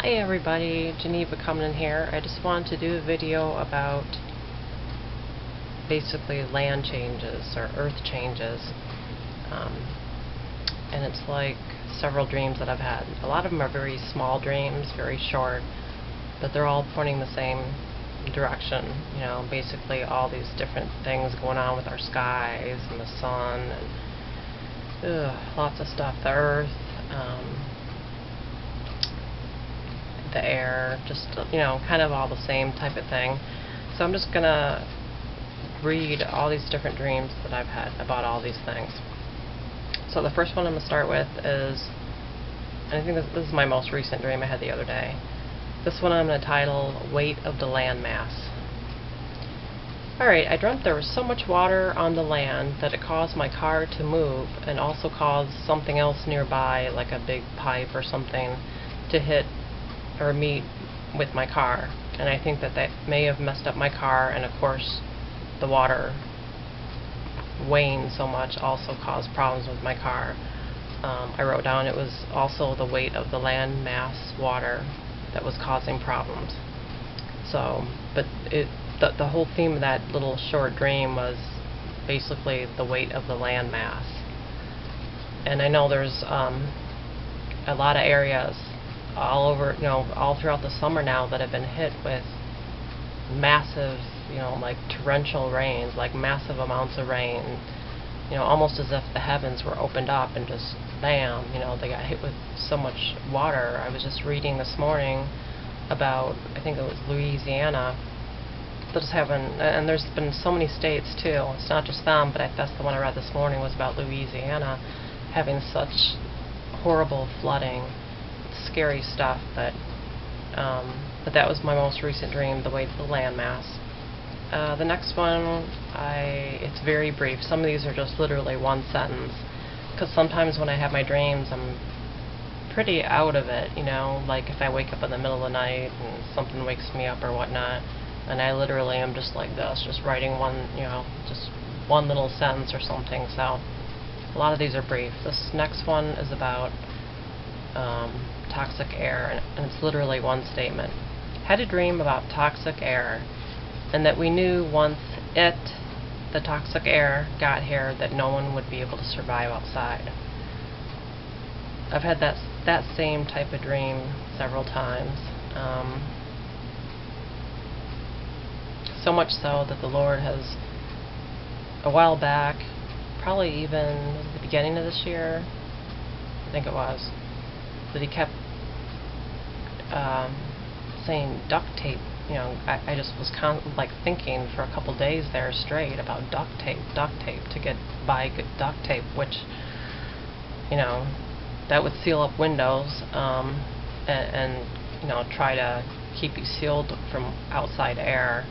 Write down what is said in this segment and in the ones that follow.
Hi everybody, Geneva coming in here. I just wanted to do a video about basically land changes or earth changes. And it's like several dreams that I've had. A lot of them are very small dreams, very short, but they're all pointing the same direction. You know, basically all these different things going on with our skies and the sun and lots of stuff. The earth, the air, just, you know, kind of all the same type of thing. So I'm just gonna read all these different dreams that I've had about all these things. So the first one I'm gonna start with is, and I think this is my most recent dream I had the other day. This one I'm gonna title Weight of the Landmass. Alright, I dreamt there was so much water on the land that it caused my car to move and also caused something else nearby, like a big pipe or something, to hit or meet with my car. And I think that may have messed up my car, and of course the water weighing so much also caused problems with my car. I wrote down it was also the weight of the land mass water that was causing problems. So, but the whole theme of that little short dream was basically the weight of the land mass. And I know there's a lot of areas all over, you know, all throughout the summer now that have been hit with massive, you know, like torrential rains, like massive amounts of rain, you know, almost as if the heavens were opened up and just bam, you know, they got hit with so much water. I was just reading this morning about, I think it was Louisiana, that's having, and there's been so many states too, it's not just them, but that's the one I read this morning, was about Louisiana having such horrible flooding. Scary stuff, but that was my most recent dream, the weight of the landmass. The next one, it's very brief. Some of these are just literally one sentence, because sometimes when I have my dreams, I'm pretty out of it, you know, like if I wake up in the middle of the night and something wakes me up or whatnot, and I literally am just like this, just writing one, you know, just one little sentence or something. So a lot of these are brief. This next one is about toxic air, and it's literally one statement. Had a dream about toxic air, and that we knew once the toxic air got here, that no one would be able to survive outside. I've had that same type of dream several times. So much so that the Lord has, a while back, probably even the beginning of this year, I think it was, that he kept saying duct tape. You know, I just was like thinking for a couple days there straight about duct tape, to buy good duct tape, which, you know, that would seal up windows and you know, try to keep you sealed from outside air,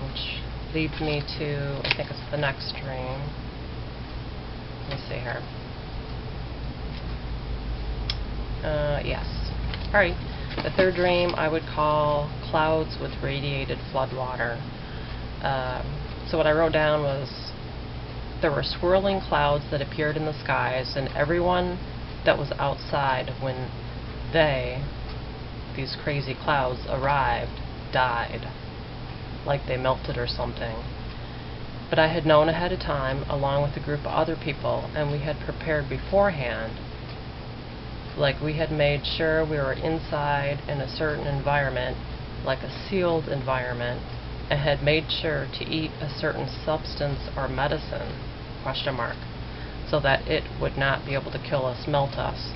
which leads me to, I think it's the next dream. Let me see here. Yes. Alright, the third dream I would call clouds with radiated floodwater. So what I wrote down was, there were swirling clouds that appeared in the skies, and everyone that was outside when these crazy clouds arrived, died, like they melted or something. But I had known ahead of time, along with a group of other people, and we had prepared beforehand. Like we had made sure we were inside in a certain environment, like a sealed environment, and had made sure to eat a certain substance or medicine, so that it would not be able to kill us, melt us.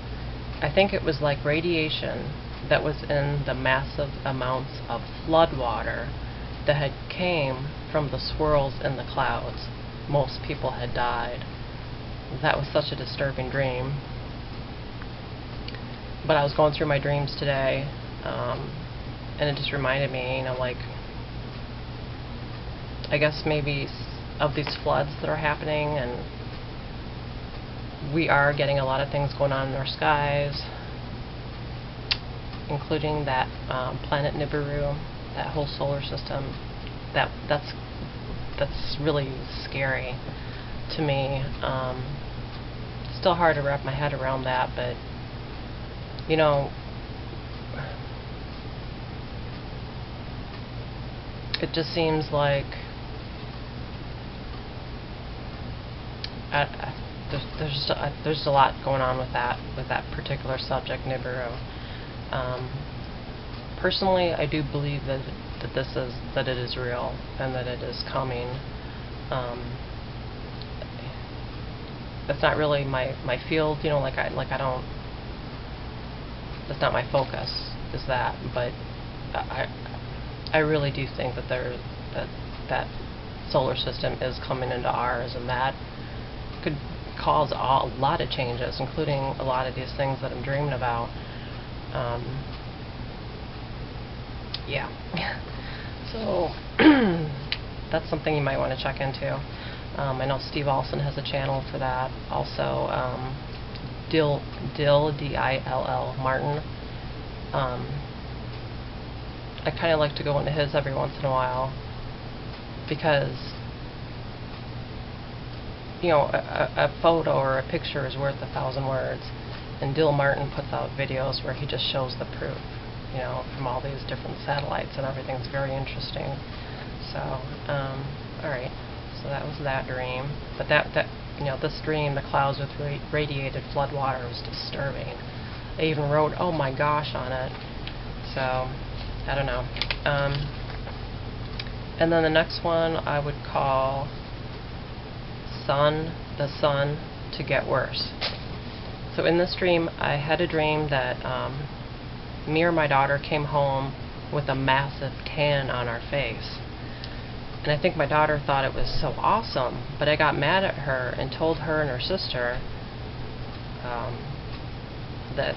I think it was like radiation that was in the massive amounts of flood water that had came from the swirls in the clouds. Most people had died. That was such a disturbing dream. But I was going through my dreams today, and it just reminded me, you know, like, I guess maybe of these floods that are happening, and we are getting a lot of things going on in our skies, including that planet Nibiru, that whole solar system. That's really scary to me. Still hard to wrap my head around that, but you know, it just seems like there's a lot going on with that particular subject, Nibiru. Personally, I do believe that it is real and that it is coming. That's not really my field, you know. I don't. That's not my focus. Is that? But I really do think that that solar system is coming into ours, and that could cause a lot of changes, including a lot of these things that I'm dreaming about. Yeah. So that's something you might want to check into. I know Steve Olson has a channel for that. Also, Dill D-I-L-L Martin. I kind of like to go into his every once in a while because, you know, a photo or a picture is worth 1,000 words. And Dill Martin puts out videos where he just shows the proof, you know, from all these different satellites and everything. It's very interesting. So, alright, so that was that dream. But that you know, this dream, the clouds with radiated floodwater, was disturbing. I even wrote, oh my gosh, on it. So, I don't know. And then the next one I would call the sun to get worse. So in this dream, I had a dream that me or my daughter came home with a massive tan on our face. And I think my daughter thought it was so awesome, but I got mad at her and told her and her sister that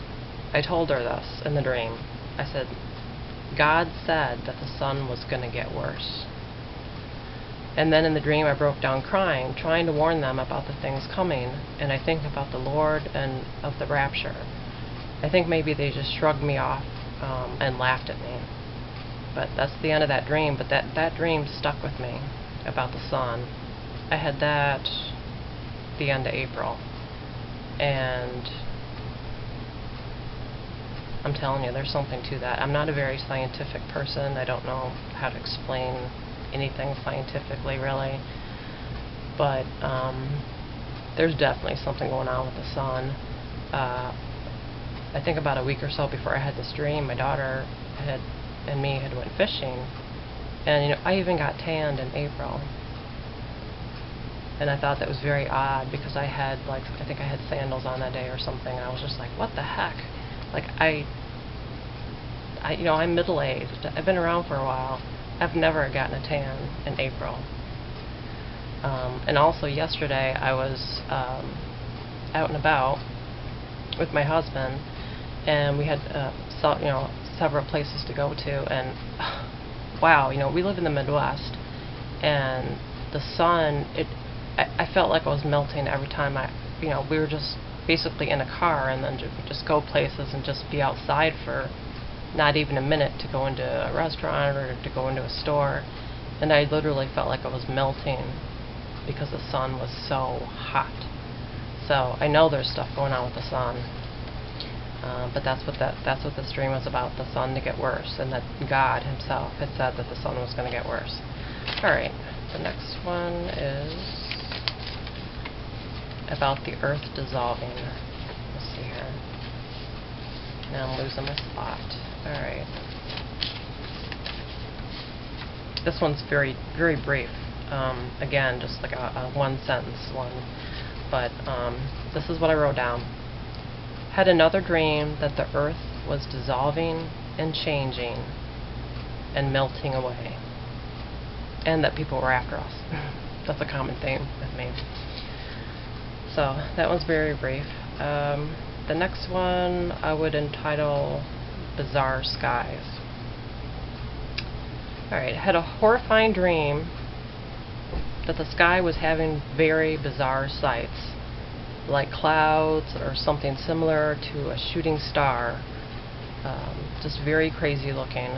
I told her this in the dream. I said, God said that the sun was going to get worse. And then in the dream I broke down crying, trying to warn them about the things coming, and I think about the Lord and of the rapture. I think maybe they just shrugged me off and laughed at me. But that's the end of that dream, but that dream stuck with me about the sun. I had that the end of April. And I'm telling you, there's something to that. I'm not a very scientific person. I don't know how to explain anything scientifically, really. But there's definitely something going on with the sun. I think about a week or so before I had this dream, my daughter and me had went fishing, and you know, I even got tanned in April. And I thought that was very odd because I think I had sandals on that day or something. And I was just like, what the heck? Like you know, I'm middle-aged. I've been around for a while. I've never gotten a tan in April. And also yesterday I was out and about with my husband, and we had you know, several places to go to, and wow, you know, we live in the Midwest, and the sun, I felt like I was melting every time you know, we were just basically in a car, and then just go places and just be outside for not even a minute to go into a restaurant or to go into a store, and I literally felt like I was melting because the sun was so hot. So I know there's stuff going on with the sun, but that's what this dream was about, the sun to get worse, and that God himself had said that the sun was going to get worse. Alright, the next one is about the earth dissolving. Let's see here. Now I'm losing my spot. Alright. This one's very, very brief. Again, just like a one-sentence one. But this is what I wrote down. Had another dream that the earth was dissolving and changing and melting away, and that people were after us. That's a common theme with me. So that one's very brief. The next one I would entitle Bizarre Skies. Alright, I had a horrifying dream that the sky was having very bizarre sights, like clouds or something similar to a shooting star. Just very crazy looking.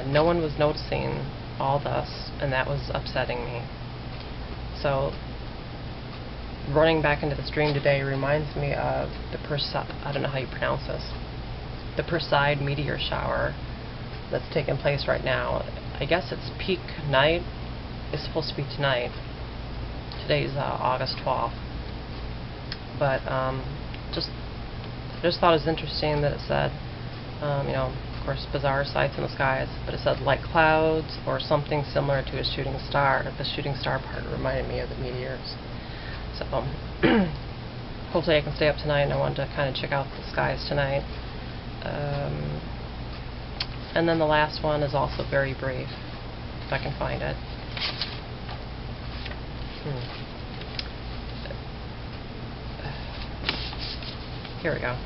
No one was noticing all this, and that was upsetting me. So running back into this dream today reminds me of the I don't know how you pronounce this, the Perseid meteor shower that's taking place right now. I guess it's peak night. It's supposed to be tonight. Today's August 12th. But just thought it was interesting that it said, of course, bizarre sights in the skies, but it said light clouds or something similar to a shooting star. The shooting star part reminded me of the meteors. So hopefully I can stay up tonight, and I wanted to kind of check out the skies tonight. And then the last one is also very brief, if I can find it. Here we go.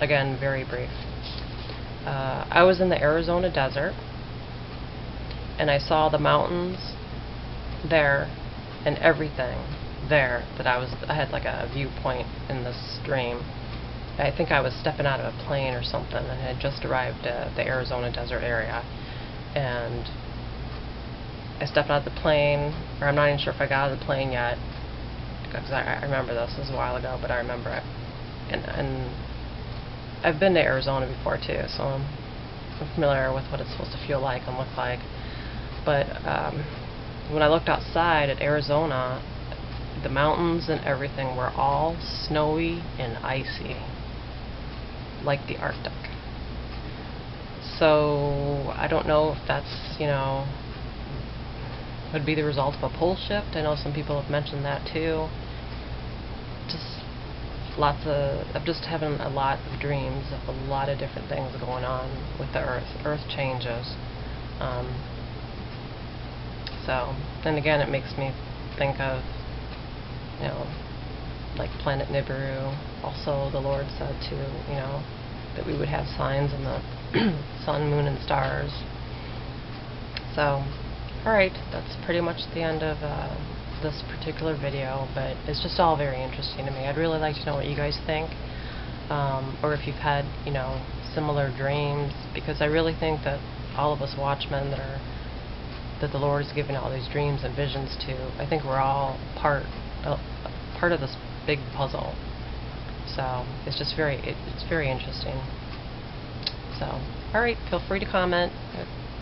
Again, very brief. I was in the Arizona desert, and I saw the mountains there and everything there that I had like a viewpoint in this dream. I think I was stepping out of a plane or something and had just arrived at the Arizona desert area, and I stepped out of the plane, or I'm not even sure if I got out of the plane yet, because I remember this was a while ago, but I remember it. And I've been to Arizona before too, so I'm familiar with what it's supposed to feel like and look like. But when I looked outside at Arizona, the mountains and everything were all snowy and icy, like the Arctic. So I don't know if that's, would be the result of a pole shift. I know some people have mentioned that too. Just I'm just having a lot of dreams of a lot of different things going on with the Earth. Earth changes. So, and again, it makes me think of, like planet Nibiru. Also, the Lord said to, that we would have signs in the sun, moon, and stars. So, alright, that's pretty much the end of this particular video, but it's just all very interesting to me. I'd really like to know what you guys think, or if you've had, similar dreams, because I really think that all of us watchmen that the Lord is giving all these dreams and visions to, I think we're all part of this big puzzle. So it's just it's very interesting. So, alright, feel free to comment,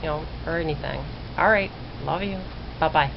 or anything. Alright, love you. Bye-bye.